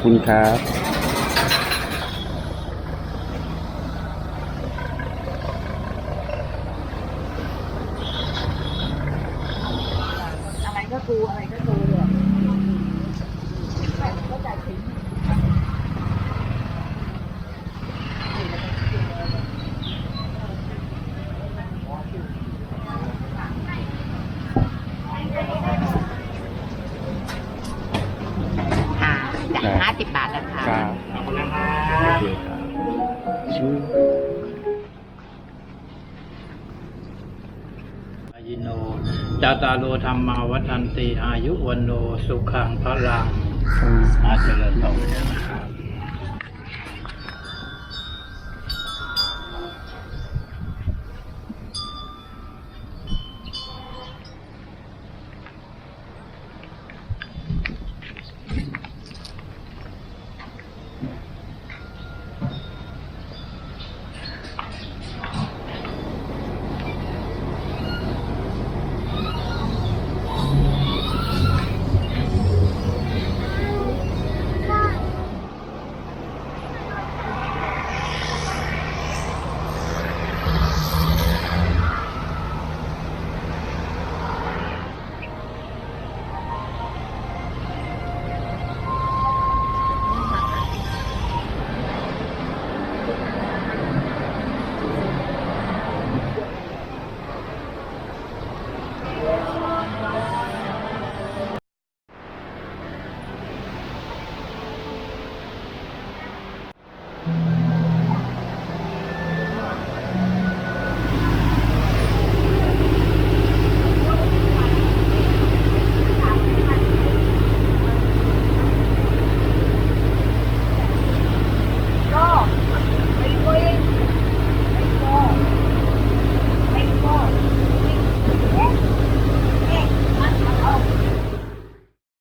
คุณครับอะไรก็ดูอะไรก็ดูเลยก็จ่ายทิ้งค่ะจาก50 บาทนะคะครับขอบคุณนะครั โอบ เคครับชื่อ อายิโนจาตารโลธรรมาวัฏันติอายุวันโนสุขังพลังอาเจริญพร